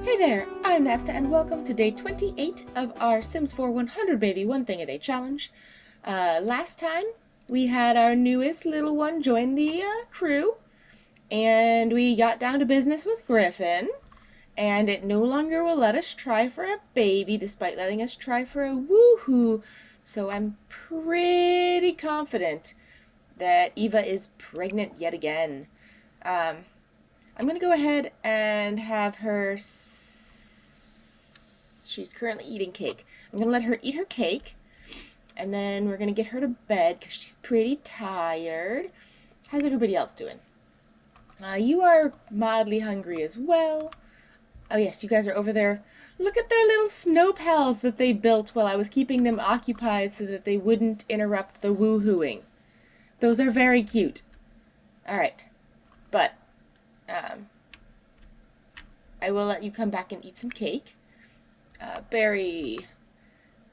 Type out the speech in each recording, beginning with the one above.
Hey there, I'm Nafta and welcome to day 28 of our Sims 4 100 Baby One Thing a Day challenge. Last time we had our newest little one join the crew and we got down to business with Griffin, and it no longer will let us try for a baby despite letting us try for a woohoo. So I'm pretty confident that Eva is pregnant yet again. I'm going to go ahead and have her... She's currently eating cake. I'm going to let her eat her cake, and then we're going to get her to bed because she's pretty tired. How's everybody else doing? You are mildly hungry as well. Oh yes, you guys are over there. Look at their little snow pals that they built while I was keeping them occupied so that they wouldn't interrupt the woohooing. Those are very cute. Alright, but I will let you come back and eat some cake. Barry,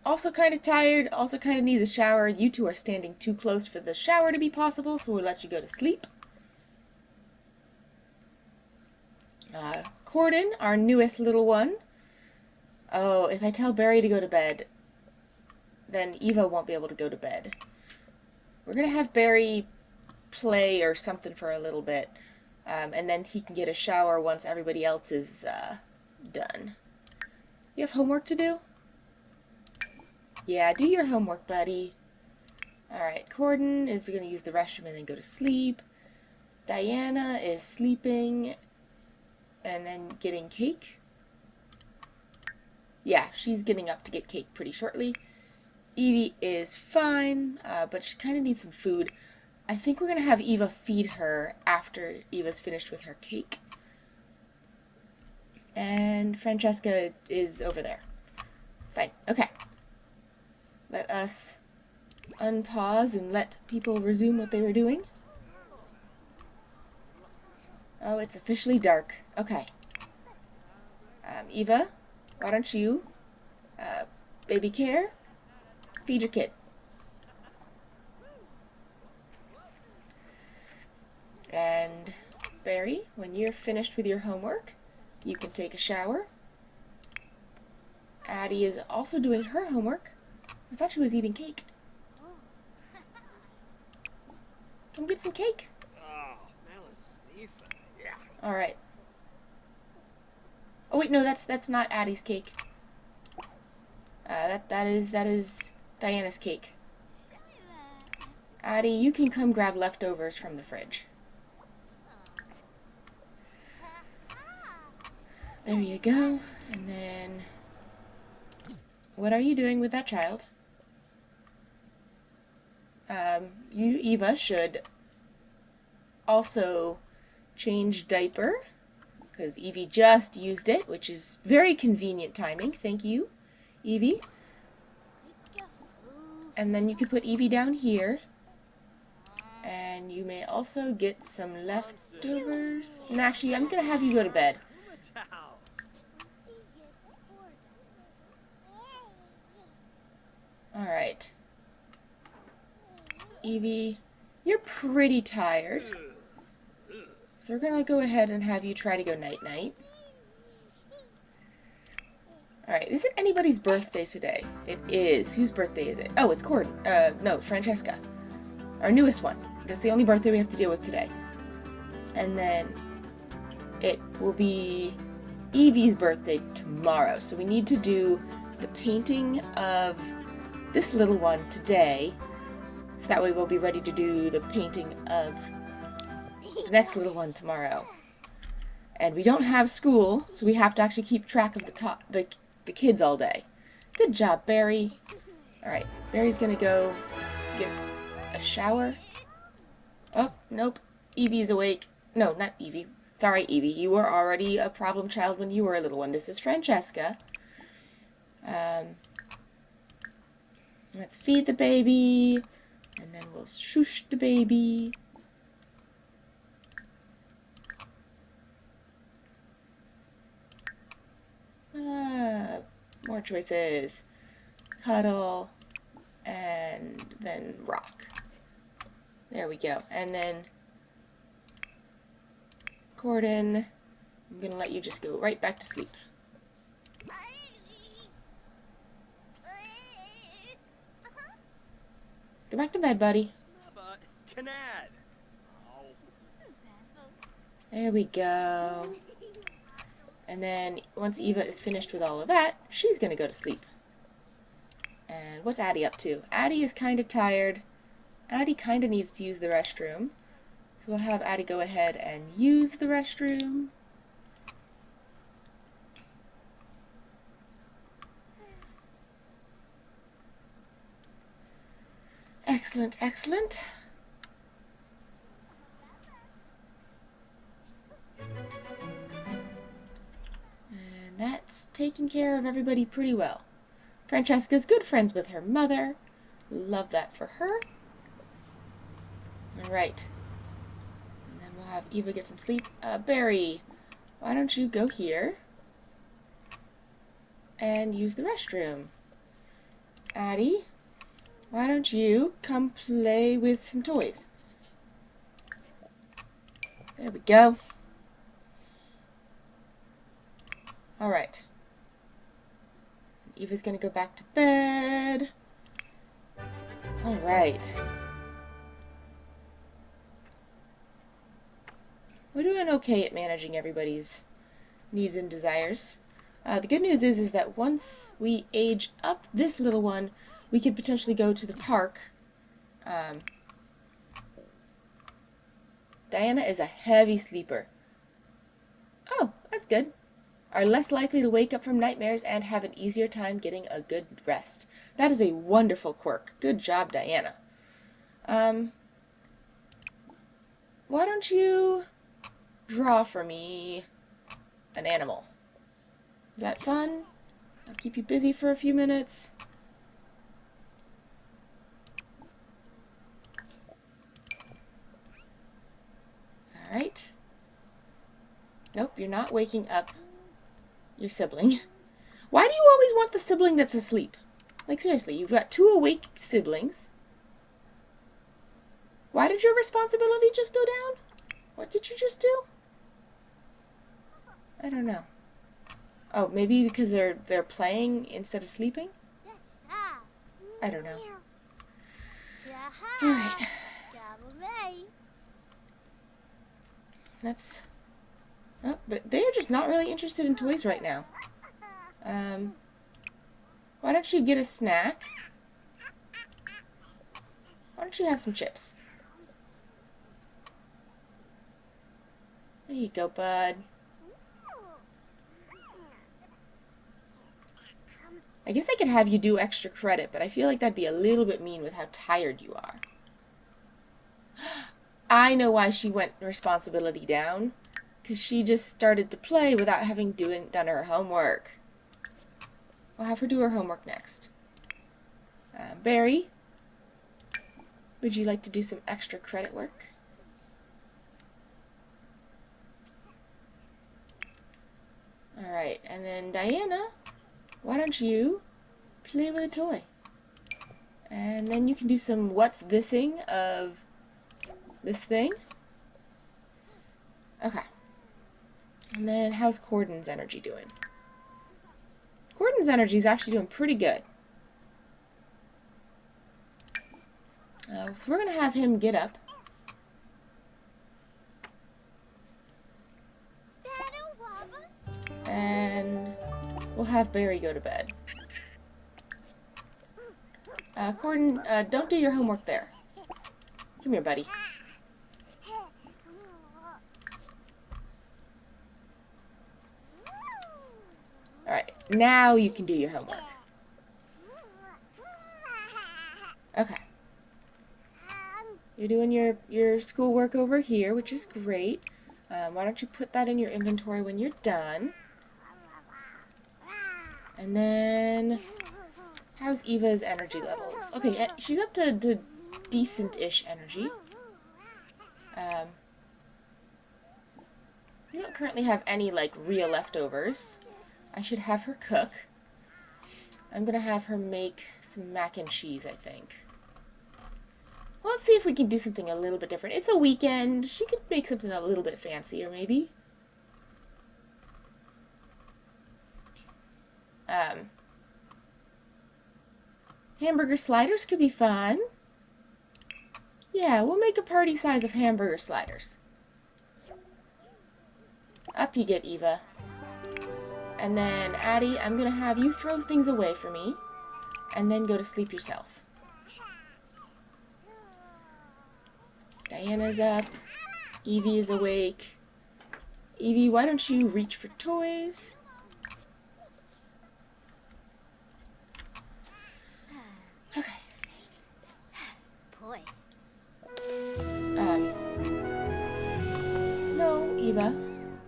also kind of tired, also kind of needs a shower. You two are standing too close for the shower to be possible, so we'll let you go to sleep. Corden, our newest little one. Oh, if I tell Barry to go to bed, then Eva won't be able to go to bed. We're going to have Barry play or something for a little bit, and then he can get a shower once everybody else is done. You have homework to do? Yeah, do your homework, buddy. Alright, Corden is going to use the restroom and then go to sleep. Diana is sleeping and then getting cake. Yeah, she's getting up to get cake pretty shortly. Evie is fine, but she kind of needs some food. I think we're going to have Eva feed her after Eva's finished with her cake. And Francesca is over there. It's fine. Okay. Let us unpause and let people resume what they were doing. Oh, it's officially dark. Okay. Eva, why don't you, baby care, feed your kid. And Barry, when you're finished with your homework, you can take a shower. Addie is also doing her homework. I thought she was eating cake. Come get some cake. Alright. Oh wait, no, that's not Addie's cake. That is Diana's cake. Addie, you can come grab leftovers from the fridge. There you go. And then, what are you doing with that child? You, Eva, should also change diaper, because Evie just used it, which is very convenient timing. Thank you, Evie. And then you can put Evie down here. And you may also get some leftovers. And actually, I'm going to have you go to bed. Alright. Evie, you're pretty tired. So we're going to go ahead and have you try to go night-night. Alright, is it anybody's birthday today? It is. Whose birthday is it? Oh, it's Corden. No, Francesca. Our newest one. That's the only birthday we have to deal with today. And then it will be Evie's birthday tomorrow. So we need to do the painting of this little one today. So that way we'll be ready to do the painting of the next little one tomorrow. And we don't have school, so we have to actually keep track of the kids all day. Good job, Barry. Alright, Barry's gonna go get a shower. Oh, nope. Evie's awake. No, not Evie. Sorry, Evie. You were already a problem child when you were a little one. This is Francesca. Let's feed the baby. And then we'll shush the baby. More choices. Cuddle. And then rock. There we go. And then Corden, I'm going to let you just go right back to sleep. Go back to bed, buddy. There we go. And then once Eva is finished with all of that, she's going to go to sleep. And what's Addie up to? Addie is kind of tired. Addie kind of needs to use the restroom. So we'll have Addie go ahead and use the restroom. Excellent, excellent. And that's taking care of everybody pretty well. Francesca's good friends with her mother. Love that for her. Alright. And then we'll have Eva get some sleep. Barry, why don't you go here and use the restroom? Addie, why don't you come play with some toys? There we go. Alright. Eva's gonna go back to bed. Alright. We're doing okay at managing everybody's needs and desires. The good news is that once we age up this little one, we could potentially go to the park. Diana is a heavy sleeper. Oh, that's good. Are less likely to wake up from nightmares and have an easier time getting a good rest. That is a wonderful quirk. Good job, Diana. Why don't you draw for me an animal? Is that fun? I'll keep you busy for a few minutes. Alright. Nope, you're not waking up your sibling. Why do you always want the sibling that's asleep? Like, seriously, you've got 2 awake siblings. Why did your responsibility just go down? What did you just do? I don't know. Oh, maybe because they're playing instead of sleeping? I don't know. Alright. That's... Oh, but they're just not really interested in toys right now. Why don't you get a snack? Why don't you have some chips? There you go, bud. I guess I could have you do extra credit, but I feel like that'd be a little bit mean with how tired you are. I know why she went responsibility down. Because she just started to play without having done her homework. We'll have her do her homework next. Barry, would you like to do some extra credit work? Alright, and then Diana, why don't you play with a toy? And then you can do some what's thising of this thing. Okay. And then how's Corden's energy doing? Corden's energy is actually doing pretty good. So we're going to have him get up. And we'll have Barry go to bed. Corden, don't do your homework there. Come here, buddy. Alright, now you can do your homework. Okay. You're doing your schoolwork over here, which is great. Why don't you put that in your inventory when you're done? And then, how's Eva's energy levels? Okay, she's up to decent-ish energy. We don't currently have any, like, real leftovers. I should have her cook. I'm gonna have her make some mac and cheese, I think. Well, let's see if we can do something a little bit different. It's a weekend. She could make something a little bit fancier, maybe. Hamburger sliders could be fun. Yeah, we'll make a party size of hamburger sliders. Up you get, Eva. And then, Addie, I'm gonna have you throw things away for me, and then go to sleep yourself. Diana's up. Evie is awake. Evie, why don't you reach for toys? Okay. Boy. No, Eva.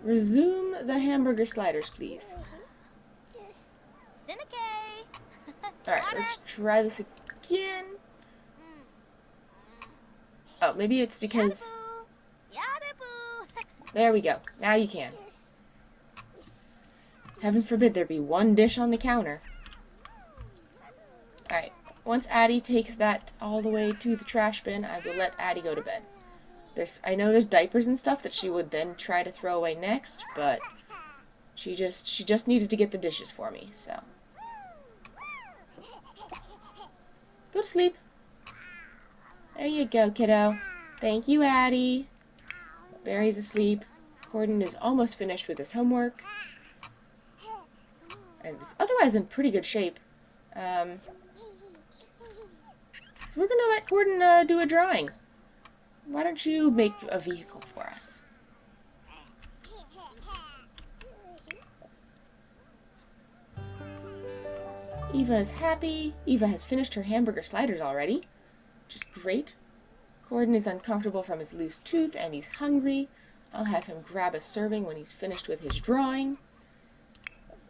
Resume the hamburger sliders, please. Alright, let's try this again. Oh, maybe it's because... There we go. Now you can. Heaven forbid there be one dish on the counter. Alright, once Addie takes that all the way to the trash bin, I will let Addie go to bed. I know there's diapers and stuff that she would then try to throw away next, but she just needed to get the dishes for me, so. Go to sleep. There you go, kiddo. Thank you, Addie. Barry's asleep. Gordon is almost finished with his homework. And is otherwise in pretty good shape. So we're going to let Gordon do a drawing. Why don't you make a vehicle for us? Eva is happy. Eva has finished her hamburger sliders already, which is great. Gordon is uncomfortable from his loose tooth and he's hungry. I'll have him grab a serving when he's finished with his drawing.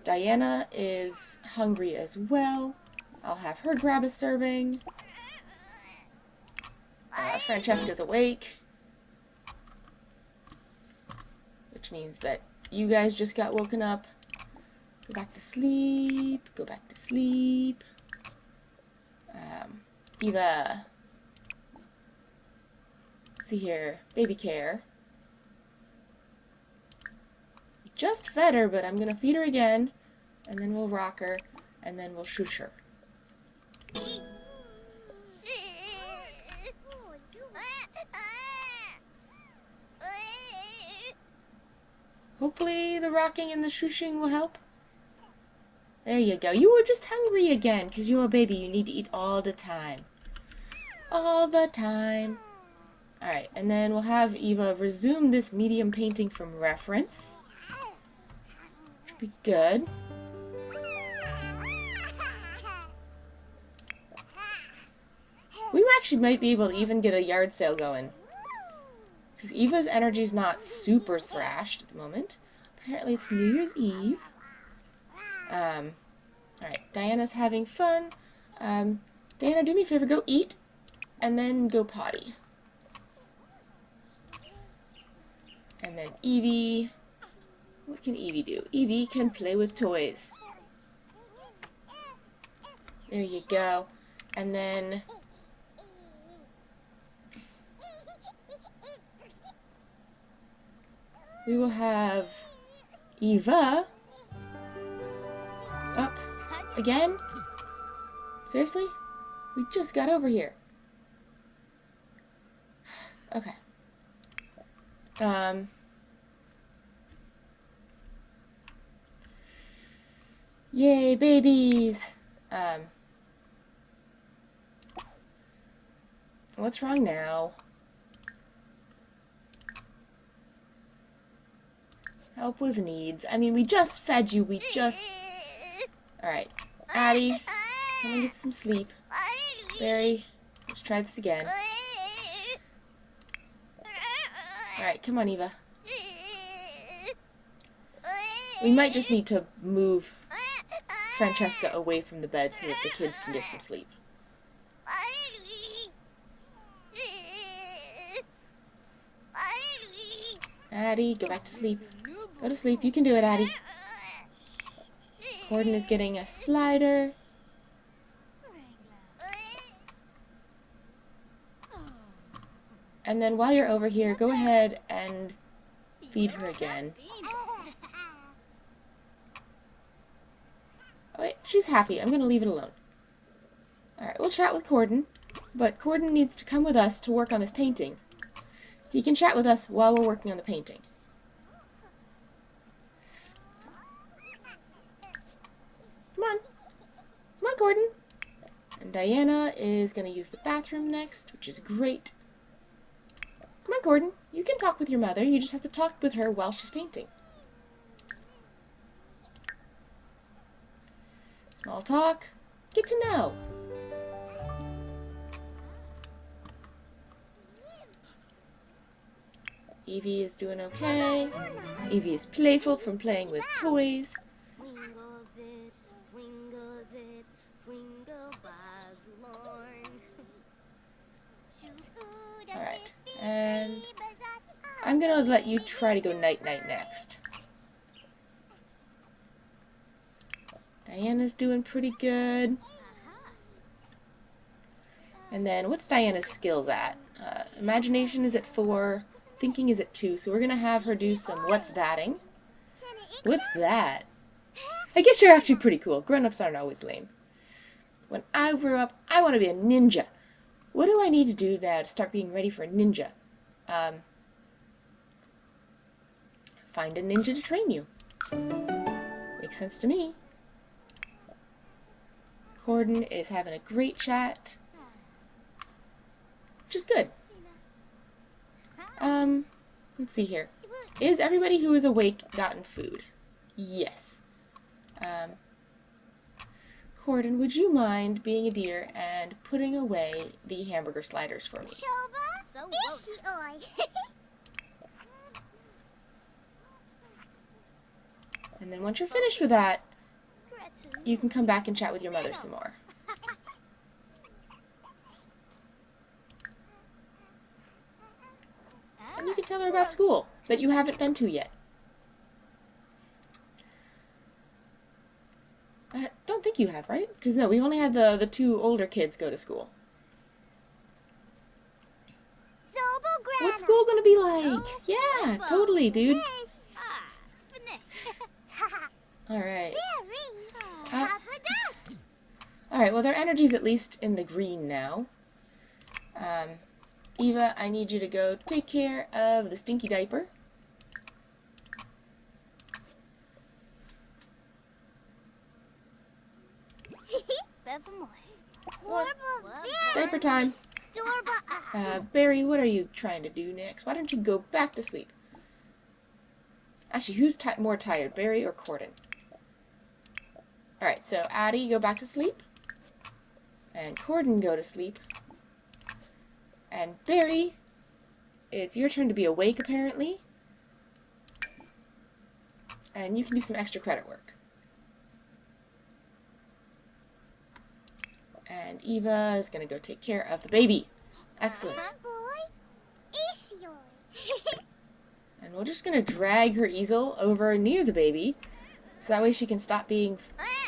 Diana is hungry as well. I'll have her grab a serving. Francesca's awake, which means that you guys just got woken up. Go back to sleep. Go back to sleep. Eva. Let's see here. Baby care. Just fed her, but I'm going to feed her again. And then we'll rock her. And then we'll shush her. Hopefully the rocking and the shushing will help. There you go. You were just hungry again, because you're a baby. You need to eat all the time. All the time. Alright, and then we'll have Eva resume this medium painting from reference. Which will be good. We actually might be able to even get a yard sale going. Because Eva's energy's not super thrashed at the moment. Apparently it's New Year's Eve. Alright, Diana's having fun. Diana, do me a favor, go eat, and then go potty. And then Evie, what can Evie do? Evie can play with toys. There you go. And then we will have Eva up again? Seriously? We just got over here. Okay. Yay, babies! What's wrong now? Help with needs. I mean, we just fed you. Alright. Addie, come and get some sleep. Barry, let's try this again. Alright, come on, Eva. We might just need to move Francesca away from the bed so that the kids can get some sleep. Addie, go back to sleep. Go to sleep. You can do it, Addie. Gordon is getting a slider. And then while you're over here, go ahead and feed her again. Oh, wait, she's happy. I'm going to leave it alone. Alright, we'll chat with Gordon. but Corden needs to come with us to work on this painting. He can chat with us while we're working on the painting. Come on. Come on, Corden. And Diana is going to use the bathroom next, which is great. Come on, Corden. You can talk with your mother. You just have to talk with her while she's painting. Small talk. Get to know. Evie is doing okay. Evie is playful from playing with toys. Alright, and I'm gonna let you try to go night-night next. Diana's doing pretty good. And then, what's Diana's skills at? Imagination is at 4, thinking is at 2, so we're gonna have her do some what's thatting. What's that? I guess you're actually pretty cool. Grown-ups aren't always lame. When I grow up, I want to be a ninja. What do I need to do now to start being ready for a ninja? Find a ninja to train you. Makes sense to me. Corden is having a great chat, which is good. Let's see here. Is everybody who is awake gotten food? Yes. Corden, would you mind being a dear and putting away the hamburger sliders for me? And then once you're finished with that, you can come back and chat with your mother some more. And you can tell her about school that you haven't been to yet. I don't think you have, right? Because no, we only had the 2 older kids go to school. What's school gonna be like? Yeah, totally, dude. Alright. Alright, well their energy's at least in the green now. Eva, I need you to go take care of the stinky diaper. What? Diaper time. Barry, what are you trying to do next? Why don't you go back to sleep? Actually, who's more tired, Barry or Corden? Alright, so Addie, go back to sleep. And Corden, go to sleep. And Barry, it's your turn to be awake, apparently. And you can do some extra credit work. And Eva is going to go take care of the baby. Excellent. And we're just going to drag her easel over near the baby, so that way she can stop being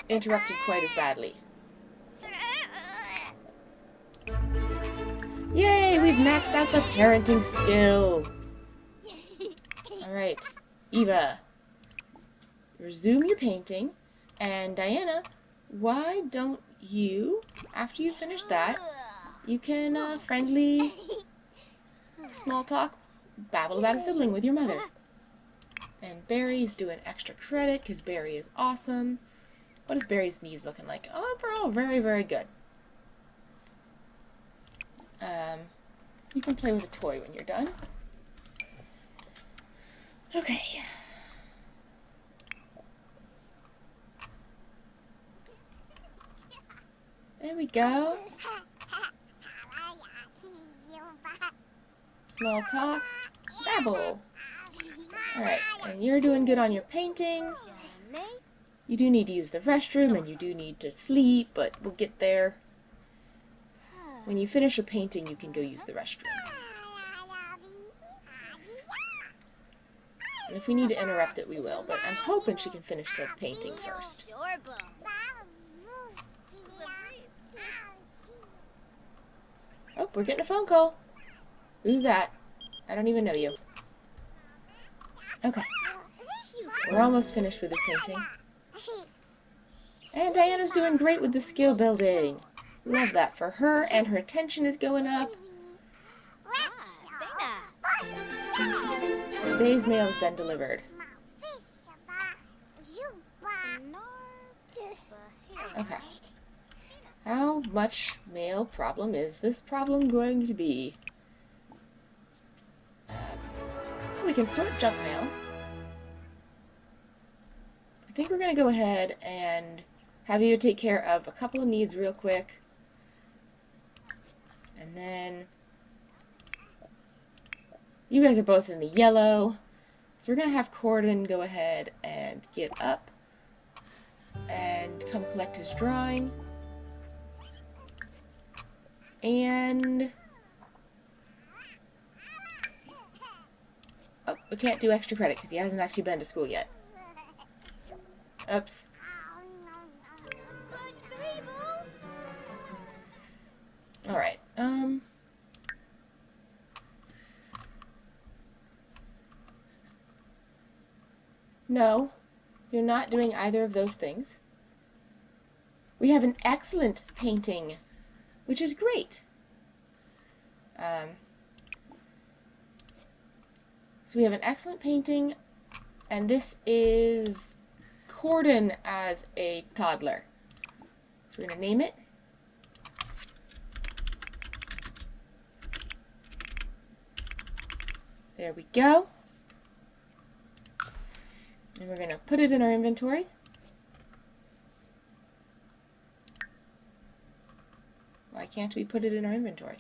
interrupted quite as badly. Yay! We've maxed out the parenting skill! Alright, Eva, resume your painting. And Diana, why don't you, after you finish that, you can friendly small talk, babble about a sibling with your mother. And Barry's doing extra credit because Barry is awesome. What is Barry's knees looking like? Overall, very, very good. You can play with a toy when you're done. Okay. There we go. Small talk. Babble. Alright, and you're doing good on your painting. You do need to use the restroom, and you do need to sleep, but we'll get there. When you finish your painting, you can go use the restroom. And if we need to interrupt it, we will, but I'm hoping she can finish the painting first. Oh, we're getting a phone call. Who's that? I don't even know you. Okay. We're almost finished with this painting. And Diana's doing great with the skill building. Love that for her, and her attention is going up. Today's mail has been delivered. Okay. How much mail problem is this problem going to be? We can sort junk mail. I think we're going to go ahead and have you take care of a couple of needs real quick. And then you guys are both in the yellow. So we're going to have Corden go ahead and get up and come collect his drawing. And oh, we can't do extra credit because he hasn't actually been to school yet. Oops. Alright, no, you're not doing either of those things. We have an excellent painting, which is great. So we have an excellent painting, and this is Corden as a toddler. So we're going to name it. There we go. And we're going to put it in our inventory. Why can't we put it in our inventory?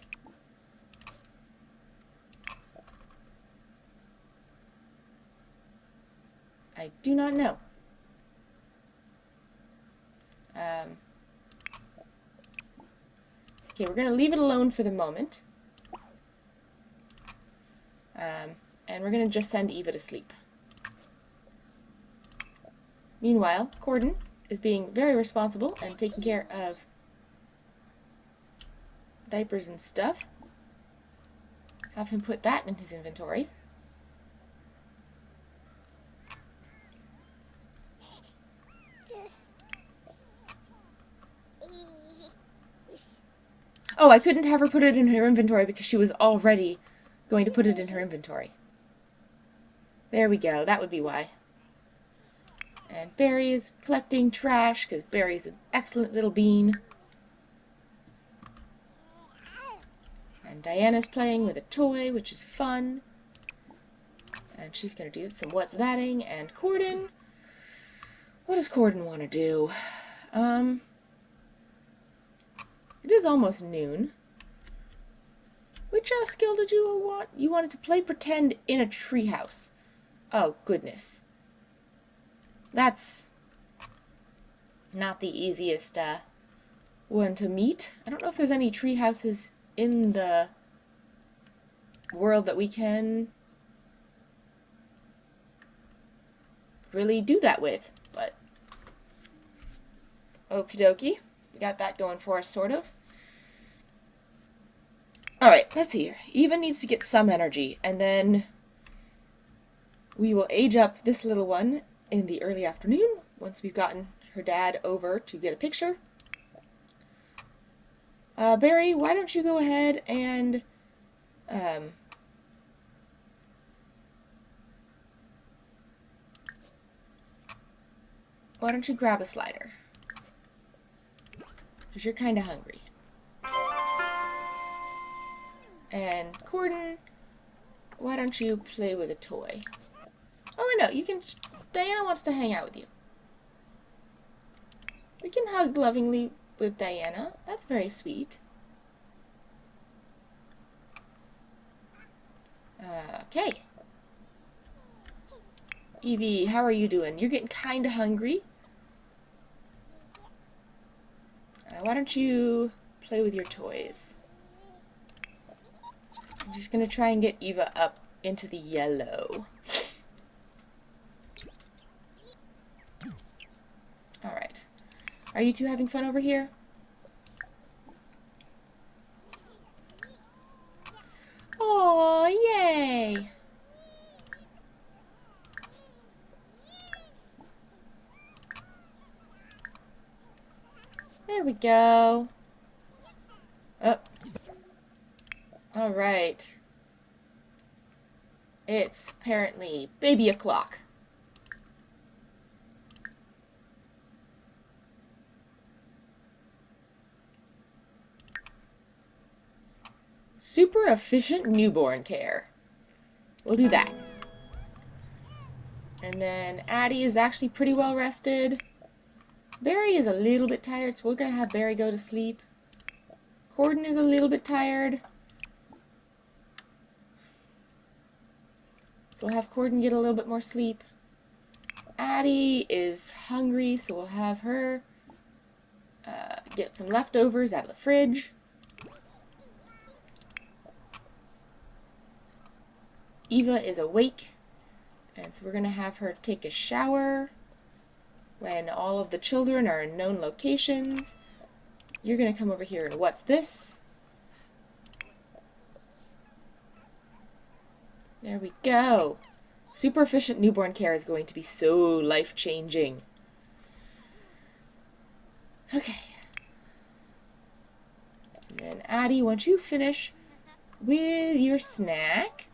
I do not know. Okay, we're going to leave it alone for the moment. And we're going to just send Eva to sleep. Meanwhile, Corden is being very responsible and taking care of diapers and stuff. Have him put that in his inventory. Oh, I couldn't have her put it in her inventory because she was already going to put it in her inventory. There we go. That would be why. And Barry is collecting trash because Barry's an excellent little bean. And Diana's playing with a toy, which is fun. And she's going to do some what's thatting. And Corden. What does Corden want to do? It is almost noon. Which skill did you want? You wanted to play pretend in a treehouse. Oh, goodness. That's not the easiest one to meet. I don't know if there's any tree houses in the world that we can really do that with, but okie dokie. We got that going for us, sort of. Alright, let's see here. Eva needs to get some energy, and then we will age up this little one in the early afternoon, once we've gotten her dad over to get a picture. Barry, why don't you go ahead and why don't you grab a slider? Because you're kind of hungry. And Corden, why don't you play with a toy? Oh, no, you can... Diana wants to hang out with you. We can hug lovingly with Diana. That's very sweet. Okay. Evie, how are you doing? You're getting kind of hungry. Why don't you play with your toys? I'm just going to try and get Eva up into the yellow. Alright. Are you two having fun over here? Aw, yay! There we go. Alright. It's apparently baby o'clock. Super efficient newborn care. We'll do that. And then Addie is actually pretty well rested. Barry is a little bit tired, so we're going to have Barry go to sleep. Corden is a little bit tired. So we'll have Corden get a little bit more sleep. Addie is hungry, so we'll have her get some leftovers out of the fridge. Eva is awake, and so we're going to have her take a shower when all of the children are in known locations. You're going to come over here and what's this? There we go. Super efficient newborn care is going to be so life-changing. Okay. And then Addie, once you finish with your snack,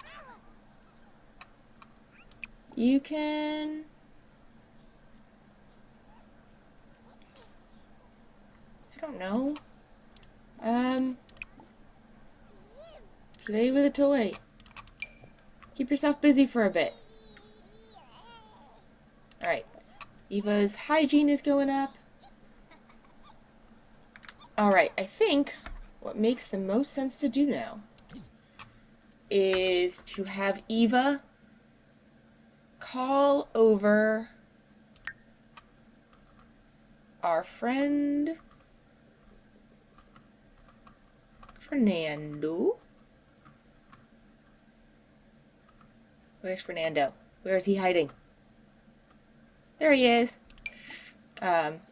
you can I don't know. Play with a toy. Keep yourself busy for a bit. Alright. Eva's hygiene is going up. Alright, I think what makes the most sense to do now is to have Eva call over our friend Fernando. Where's Fernando? Where is he hiding? There he is.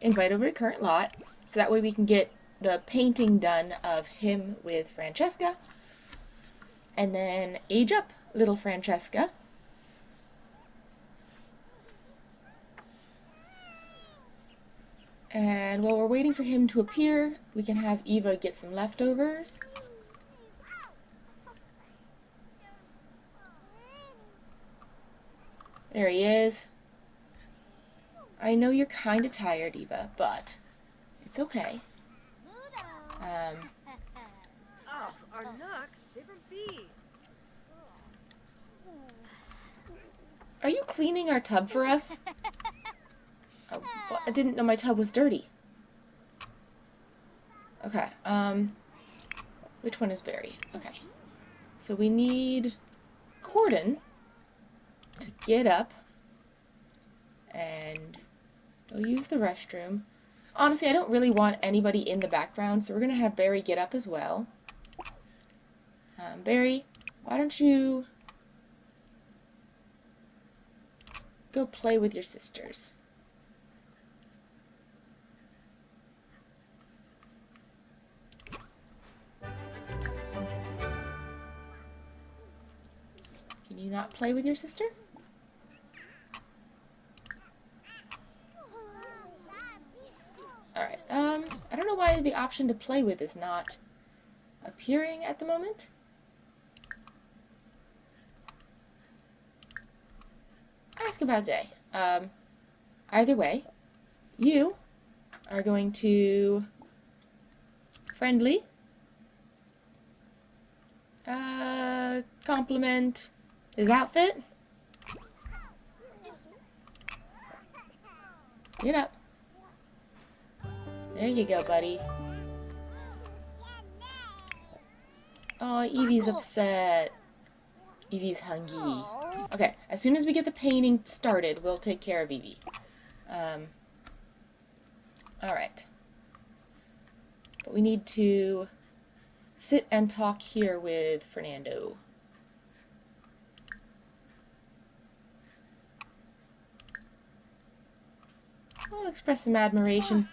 Invite over to current lot, so that way we can get the painting done of him with Francesca. And then age up little Francesca. And while we're waiting for him to appear, we can have Eva get some leftovers. There he is. I know you're kind of tired, Eva, but it's okay. Are you cleaning our tub for us? Oh, well, I didn't know my tub was dirty. Okay, which one is Barry? Okay. So we need Corden to get up and go use the restroom. Honestly, I don't really want anybody in the background, so we're going to have Barry get up as well. Barry, why don't you go play with your sisters? Can you not play with your sister? Alright, I don't know why the option to play with is not appearing at the moment. Ask about day. Either way, you are going to friendly compliment his outfit. Get up. There you go, buddy. Oh, Evie's upset. Evie's hungry. Okay, as soon as we get the painting started, we'll take care of Evie. Alright. But we need to sit and talk here with Fernando. I'll express some admiration.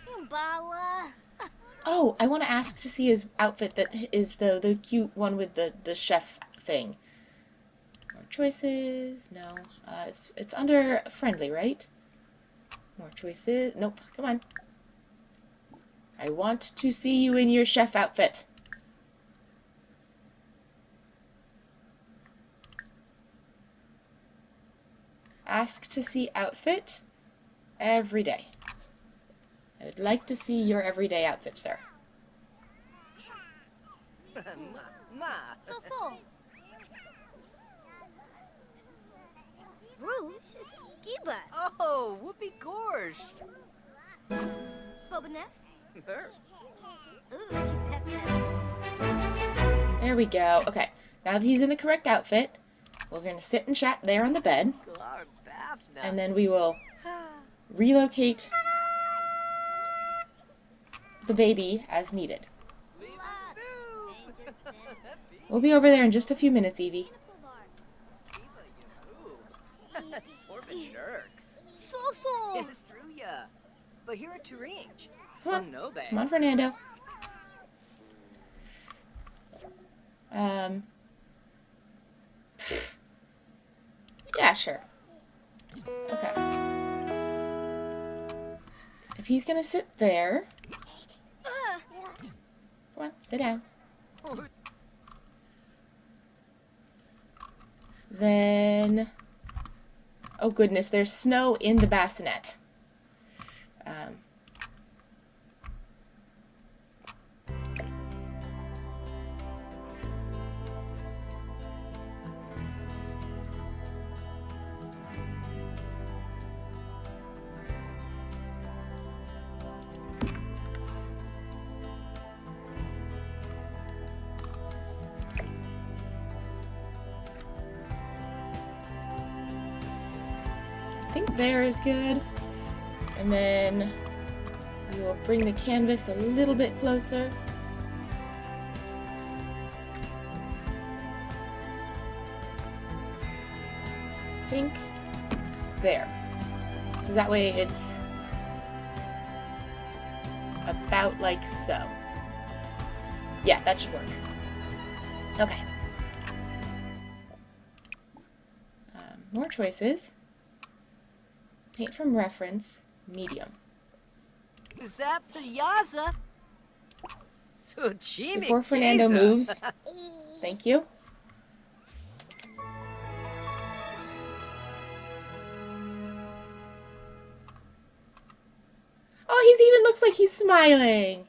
Oh, I want to ask to see his outfit that is the cute one with the chef thing. More choices. No. It's under friendly, right? More choices. Nope. Come on. I want to see you in your chef outfit. Ask to see outfit every day. I would like to see your everyday outfit, sir. So. Rouge, skiba. Oh, whoopee gorge. Bobanef. Her. Ooh, pep pep. There we go. Okay, now that he's in the correct outfit, we're going to sit and chat there on the bed, and then we will relocate the baby as needed. We'll be over there in just a few minutes, Evie. So. Through ya. But here at Turinge. Come on, Fernando. Yeah, sure. Okay. If he's gonna sit there, come on, sit down. Then, oh goodness, there's snow in the bassinet. I think there is good. And then we will bring the canvas a little bit closer. I think there. Because that way it's about like so. Yeah, that should work. Okay. More choices. Paint from reference, medium. Before Fernando moves, thank you. Oh, he even looks like he's smiling.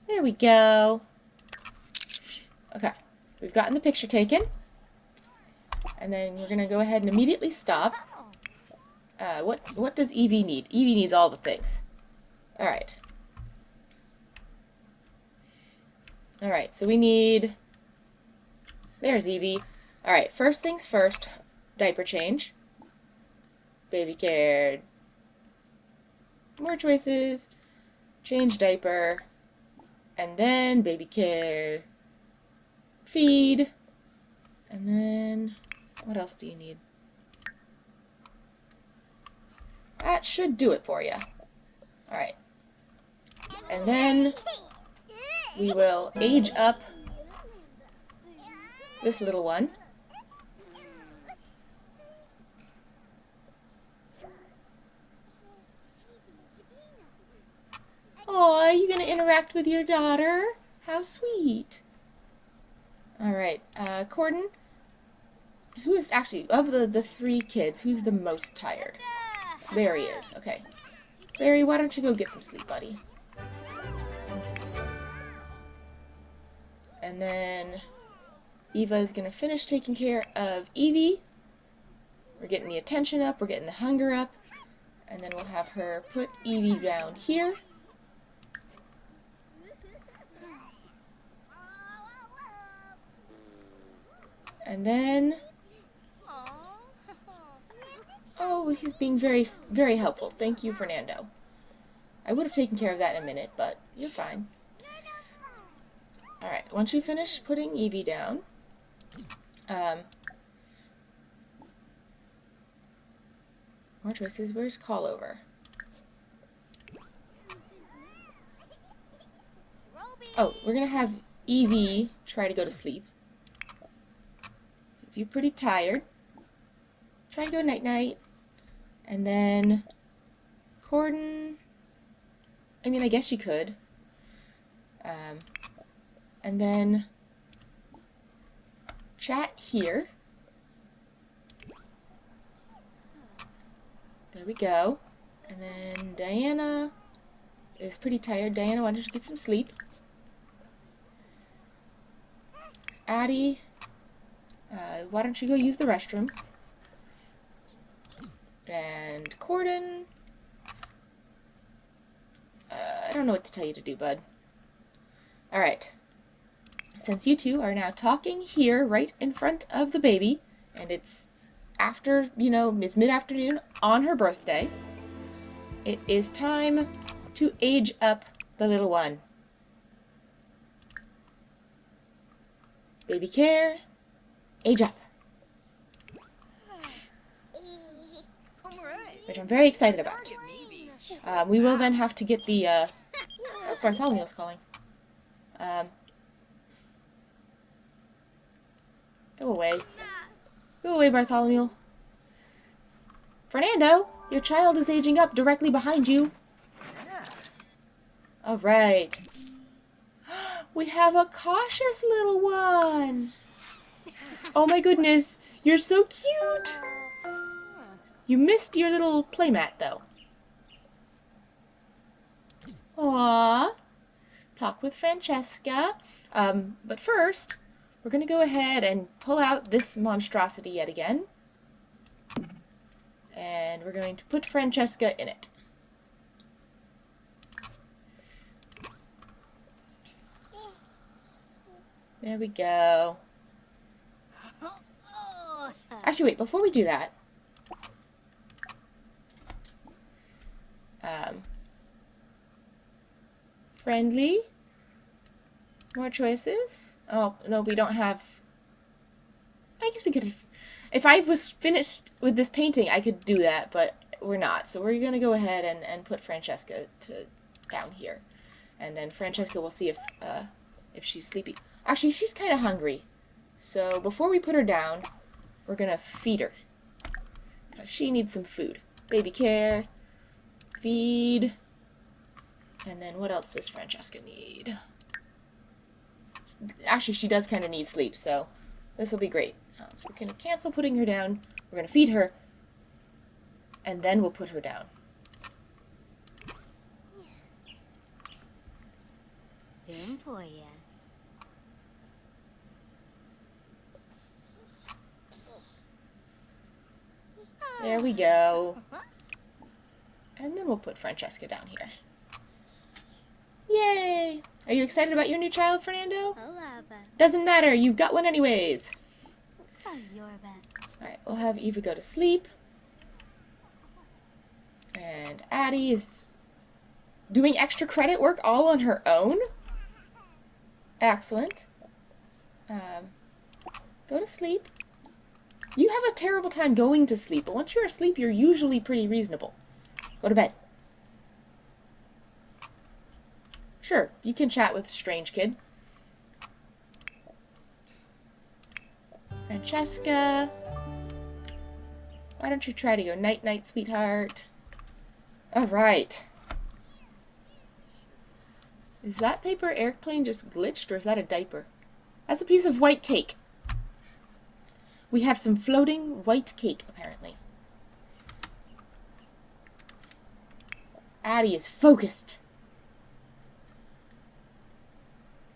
There we go. Okay, we've gotten the picture taken. And then we're going to go ahead and immediately stop. What does Evie need? Evie needs all the things. Alright. Alright, so we need... There's Evie. Alright, first things first. Diaper change. Baby care. More choices. Change diaper. And then baby care. Feed. And then... What else do you need? That should do it for you. Alright. And then we will age up this little one. Oh, are you going to interact with your daughter? How sweet. Alright, Corden, who is actually, of the three kids, who's the most tired? Barry is. Okay. Barry, why don't you go get some sleep, buddy? And then Eva is going to finish taking care of Evie. We're getting the attention up, we're getting the hunger up. And then we'll have her put Evie down here. And then... Oh, he's being very, very helpful. Thank you, Fernando. I would have taken care of that in a minute, but you're fine. Alright, once you finish putting Evie down, more choices. Where's call over? Oh, we're gonna have Evie try to go to sleep. Because you're pretty tired. Try and go night-night. And then Corden, I mean, I guess you could. And then chat here. There we go. And then Diana is pretty tired. Diana, why don't you get some sleep? Addie, why don't you go use the restroom? And Corden, I don't know what to tell you to do, bud. Alright. Since you two are now talking here right in front of the baby, and it's after, you know, it's mid-afternoon on her birthday, it is time to age up the little one. Baby care, age up. Which I'm very excited about. We will then have to get the, oh, Bartholomew's calling. Go away. Go away, Bartholomew. Fernando, your child is aging up directly behind you. Alright. We have a cautious little one. Oh my goodness, you're so cute. You missed your little playmat, though. Aww. Talk with Francesca. But first, we're going to go ahead and pull out this monstrosity yet again. And we're going to put Francesca in it. There we go. Actually, wait, before we do that, friendly, more choices. Oh, no, we don't have, I guess we could, if I was finished with this painting, I could do that, but we're not. So we're going to go ahead and put Francesca down here. And then Francesca will see if she's sleepy. Actually, she's kind of hungry. So before we put her down, we're going to feed her. She needs some food. Baby care, feed, and then what else does Francesca need? Actually, she does kind of need sleep, so this will be great. So we're going to cancel putting her down. We're going to feed her, and then we'll put her down. There we go. And then we'll put Francesca down here. Yay! Are you excited about your new child, Fernando? Doesn't matter, you've got one anyways. Alright, we'll have Eva go to sleep. And Addie is doing extra credit work all on her own. Excellent. Go to sleep. You have a terrible time going to sleep, but once you're asleep, you're usually pretty reasonable. Go to bed. Sure, you can chat with Strange Kid. Francesca. Why don't you try to go night-night, sweetheart? Alright. Is that paper airplane just glitched, or is that a diaper? That's a piece of white cake. We have some floating white cake, apparently. Addie is focused.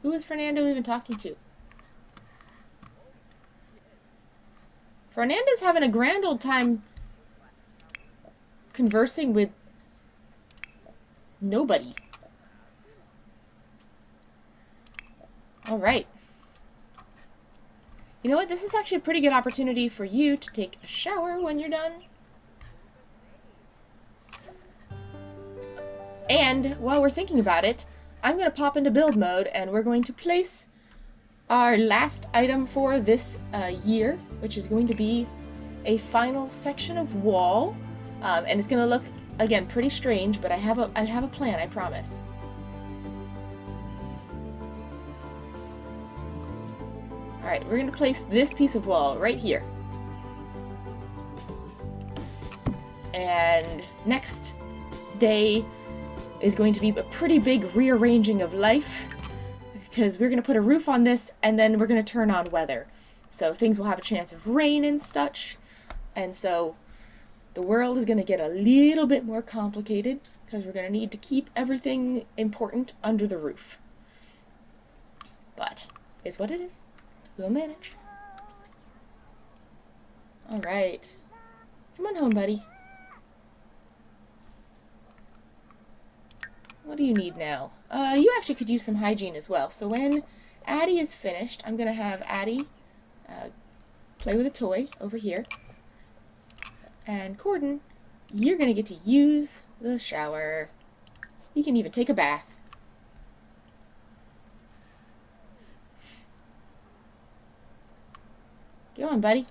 Who is Fernando even talking to? Fernando's having a grand old time conversing with nobody. Alright. You know what? This is actually a pretty good opportunity for you to take a shower when you're done. And while we're thinking about it, I'm going to pop into build mode and we're going to place our last item for this year, which is going to be a final section of wall. And it's going to look, again, pretty strange, but I have a plan, I promise. Alright, we're going to place this piece of wall right here. And next day is going to be a pretty big rearranging of life. because we're going to put a roof on this, and then we're going to turn on weather. So things will have a chance of rain and such. And so the world is going to get a little bit more complicated, because we're going to need to keep everything important under the roof. But, is what it is. We'll manage. Alright. Come on home, buddy. What do you need now? You actually could use some hygiene as well. So when Addie is finished, I'm going to have Addie play with a toy over here. And Corden, you're going to get to use the shower. You can even take a bath. Go on, buddy.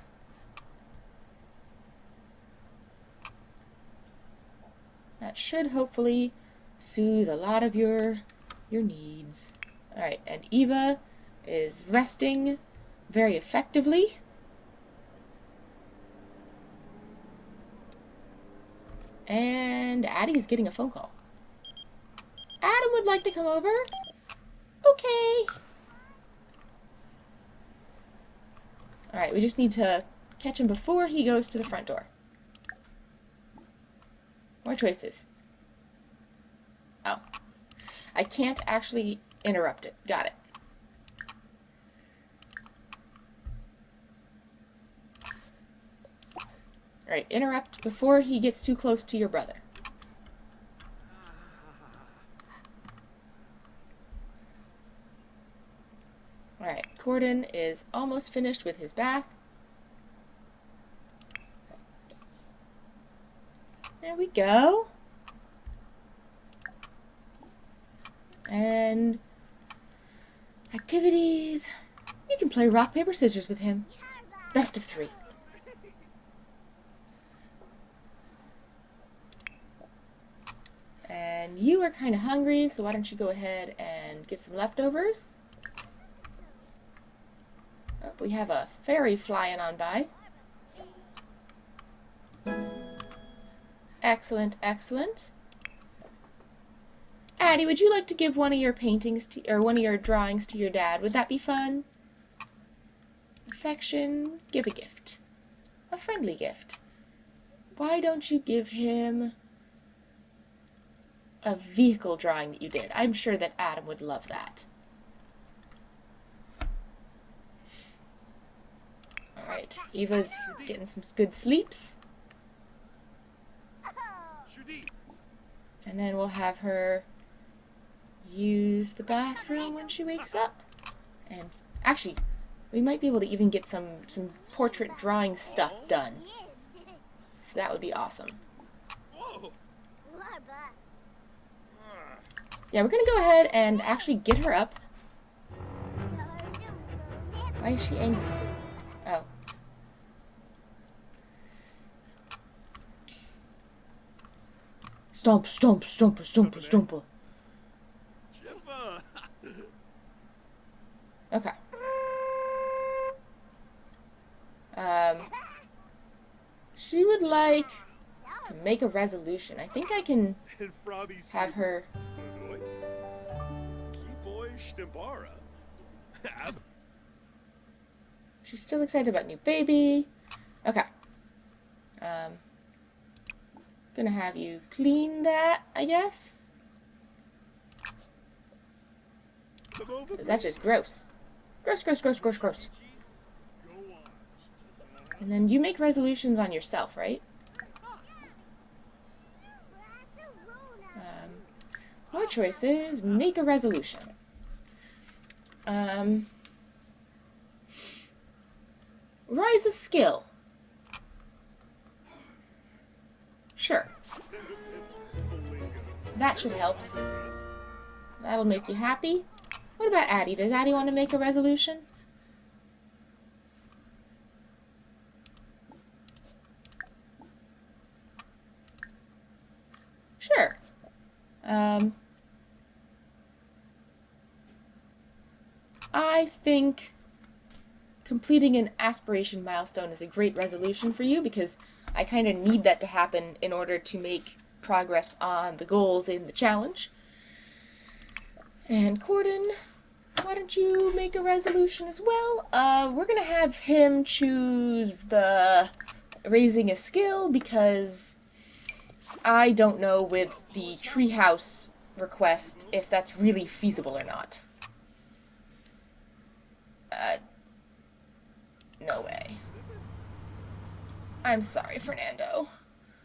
That should hopefully soothe a lot of your needs. Alright, and Eva is resting very effectively. And Addie is getting a phone call. Adam would like to come over. Okay. Alright, we just need to catch him before he goes to the front door. More choices. Oh. I can't actually interrupt it. Got it. Alright, interrupt before he gets too close to your brother. Alright, Corden is almost finished with his bath. There we go. And activities. You can play rock, paper, scissors with him. Best of 3. And you are kind of hungry, so why don't you go ahead and get some leftovers. Oh, we have a fairy flying on by. Excellent, excellent. Addie, would you like to give one of your paintings to, or one of your drawings to your dad? Would that be fun? Affection, give a gift. A friendly gift. Why don't you give him a vehicle drawing that you did? I'm sure that Adam would love that. Alright, Eva's getting some good sleeps. And then we'll have her use the bathroom when she wakes up. And actually, we might be able to even get some portrait drawing stuff done. So that would be awesome. Yeah, we're going to go ahead and actually get her up. Why is she angry? Oh. Stomp, stomp, stomper, stomper, stomper. Okay. She would like to make a resolution. I think I can have her... She's still excited about new baby. Okay. Gonna have you clean that, I guess. 'Cause that's just gross. Gross, gross, gross, gross, gross. And then you make resolutions on yourself, right? More choices. Make a resolution. Rise a skill. Sure. That should help. That'll make you happy. What about Addie? Does Addie want to make a resolution? Sure. I think completing an aspiration milestone is a great resolution for you, because I kind of need that to happen in order to make progress on the goals in the challenge. And Corden, why why don't you make a resolution as well? We're gonna have him choose the raising a skill because I don't know with the treehouse request if that's really feasible or not. No way. I'm sorry, Fernando.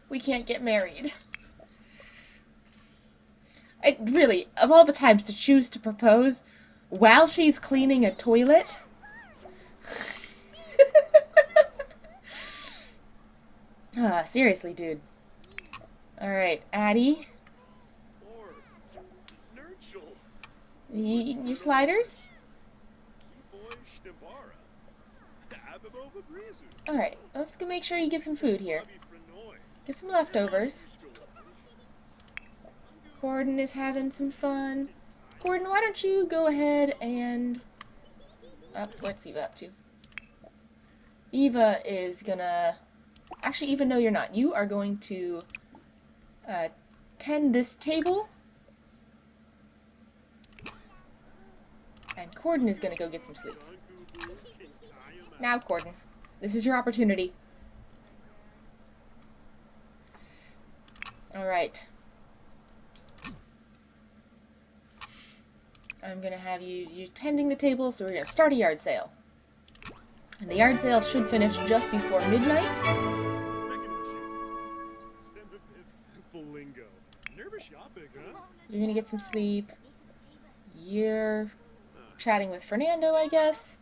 We can't get married. Really, of all the times to choose to propose while she's cleaning a toilet? Seriously, dude. Alright, Addie. You eating your sliders? Alright, let's go make sure you get some food here. Get some leftovers. Gordon is having some fun. Gordon, why don't you go ahead and... what's Eva up to? Eva is gonna... Actually, Eva, no, you're not. You are going to tend this table. And Gordon is gonna go get some sleep. Now, Gordon, this is your opportunity. Alright. I'm gonna have you tending the table, so we're gonna start a yard sale. And the yard sale should finish just before midnight. You're gonna get some sleep. You're chatting with Fernando, I guess.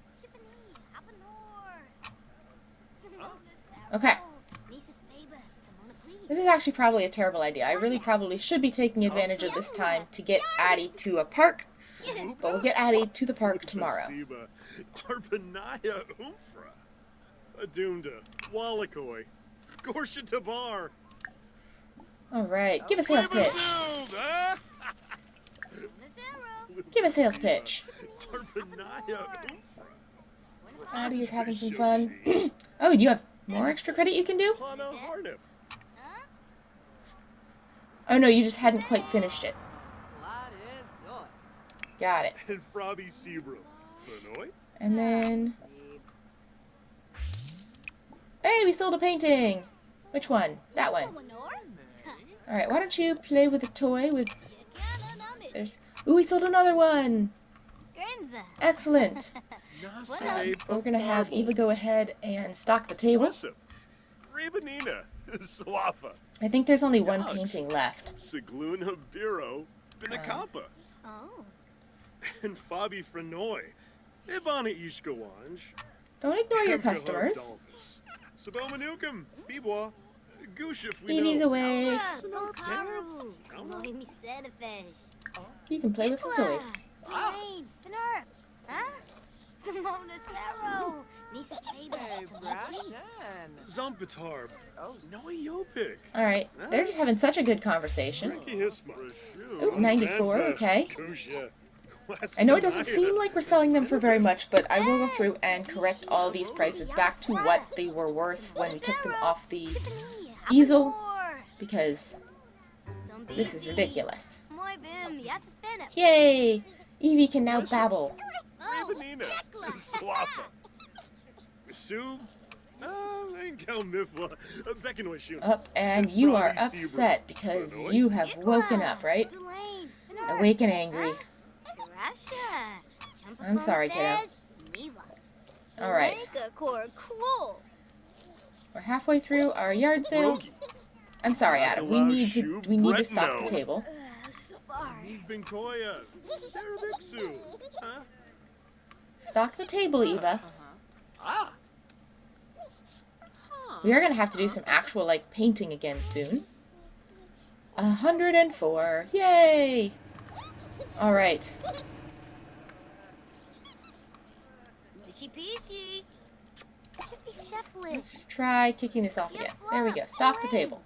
Okay. This is actually probably a terrible idea. I really probably should be taking advantage of this time to get Addie to a park. But we'll get Addie to the park tomorrow. Alright, give a sales pitch. Give a sales pitch. Addie is having some fun. Oh, do you have more extra credit you can do? Oh no, you just hadn't quite finished it. Got it. And then... Hey, we sold a painting! Which one? That one. Alright, why don't you play with a toy with... There's... Ooh, we sold another one! Excellent! We're gonna have Eva go ahead and stock the table. I think there's only one painting left. Don't ignore your customers. Evie's away. You can play with some toys. Alright, they're just having such a good conversation. Ooh, 94, okay. I know it doesn't seem like we're selling them for very much, but I will go through and correct all these prices back to what they were worth when we took them off the easel, because this is ridiculous. Yay! Evie can now babble. Up, and you are upset because you have woken up, right? Awake and angry. I'm sorry, kiddo. Alright. We're halfway through our yard sale. I'm sorry, Adam. We need to stock the table. Stock the table, Eva. We are going to have to do some actual, like, painting again soon. 104. Yay! Alright. Let's try kicking this off again. There we go. Stock the table.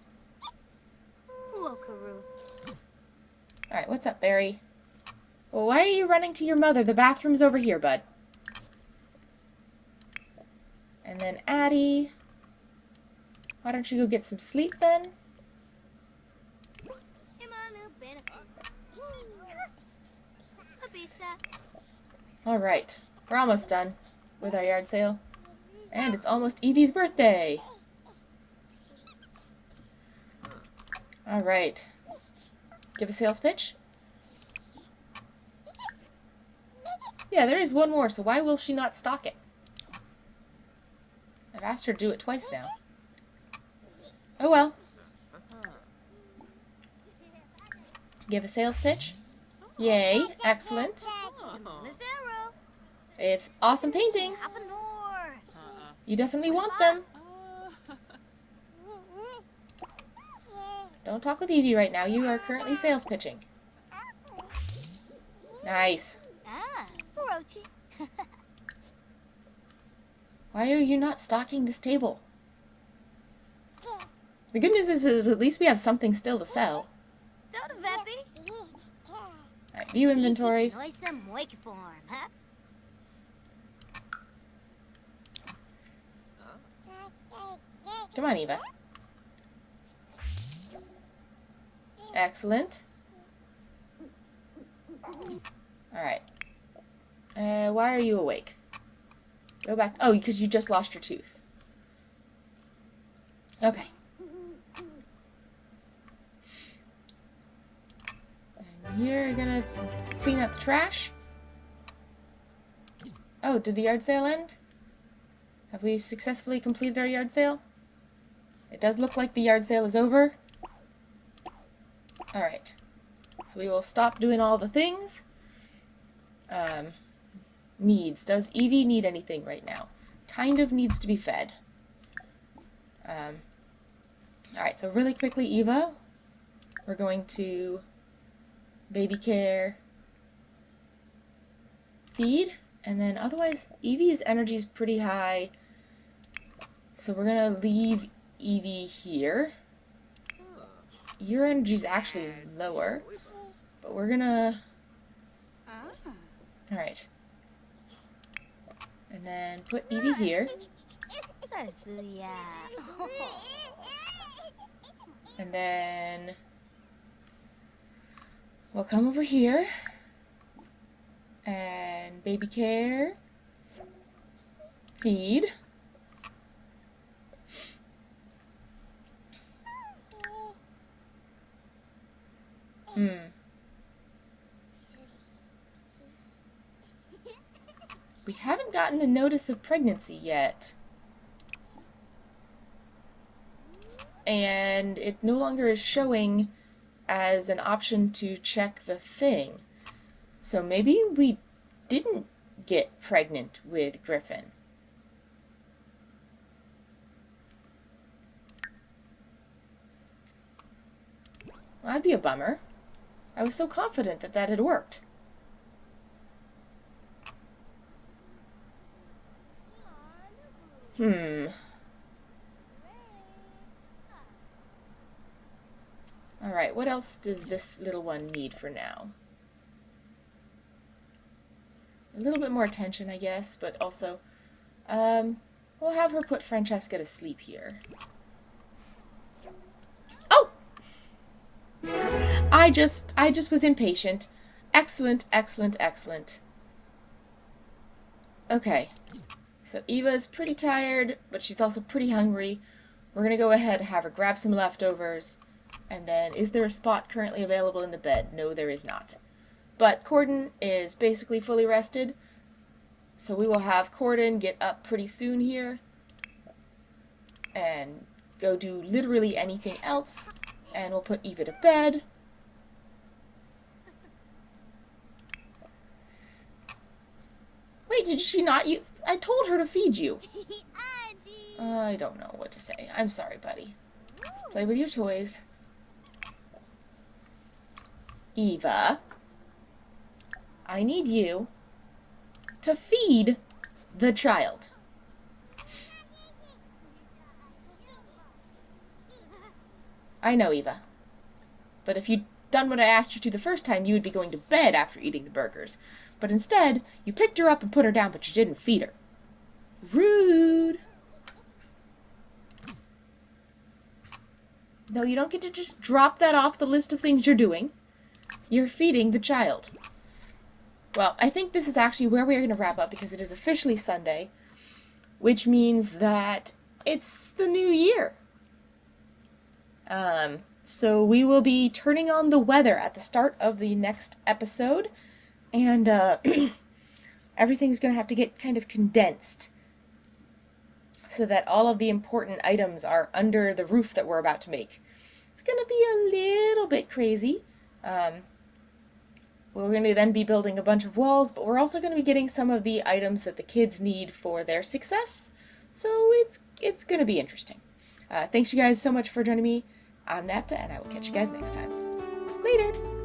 Alright, what's up, Barry? Well, why are you running to your mother? The bathroom's over here, bud. And then Addie. Why don't you go get some sleep then? Alright, we're almost done with our yard sale. And it's almost Evie's birthday! Alright. Give a sales pitch? Yeah, there is one more, so why will she not stock it? I've asked her to do it twice now. Oh well. Give a sales pitch? Yay, excellent. Nazero. It's awesome paintings. Apanor. You definitely want them. Don't talk with Evie right now. You are currently sales pitching. Nice. Orochi. Why are you not stocking this table? The good news is at least we have something still to sell. Don't Veppy. Alright, view inventory. Noisa moikiform, huh? Come on, Eva. Excellent. Alright. Why are you awake? Go back. Oh, because you just lost your tooth. Okay. And you're gonna clean out the trash. Oh, did the yard sale end? Have we successfully completed our yard sale? It does look like the yard sale is over. Alright. So we will stop doing all the things. Needs. Does Evie need anything right now? Kind of needs to be fed. Alright, so really quickly, Eva, we're going to baby care, feed, and then otherwise Evie's energy is pretty high, so we're going to leave Evie here. Your energy is actually lower, but we're going to... Alright. And then put Evie here. And then we'll come over here and baby care, feed. We haven't gotten the notice of pregnancy yet. And it no longer is showing as an option to check the thing. So maybe we didn't get pregnant with Griffin. Well, that'd be a bummer. I was so confident that that had worked. Alright, what else does this little one need for now? A little bit more attention, I guess, but also, we'll have her put Francesca to sleep here. Oh! I just was impatient. Excellent, excellent, excellent. Okay. So Eva's pretty tired, but she's also pretty hungry. We're going to go ahead and have her grab some leftovers. And then, is there a spot currently available in the bed? No, there is not. But Corden is basically fully rested. So we will have Corden get up pretty soon here. And go do literally anything else. And we'll put Eva to bed. Wait, did she not? I told her to feed you. I don't know what to say. I'm sorry, buddy. Play with your toys. Eva, I need you to feed the child. I know, Eva. But if you'd done what I asked you to the first time, you would be going to bed after eating the burgers. But instead, you picked her up and put her down, but you didn't feed her. Rude. No, you don't get to just drop that off the list of things you're doing. You're feeding the child. Well, I think this is actually where we're going to wrap up because it is officially Sunday, which means that it's the new year. So we will be turning on the weather at the start of the next episode, and everything's going to have to get kind of condensed so that all of the important items are under the roof that we're about to make. It's going to be a little bit crazy. We're going to then be building a bunch of walls, but we're also going to be getting some of the items that the kids need for their success. So it's going to be interesting. Thanks you guys so much for joining me. I'm Napta, and I will catch you guys next time. Later!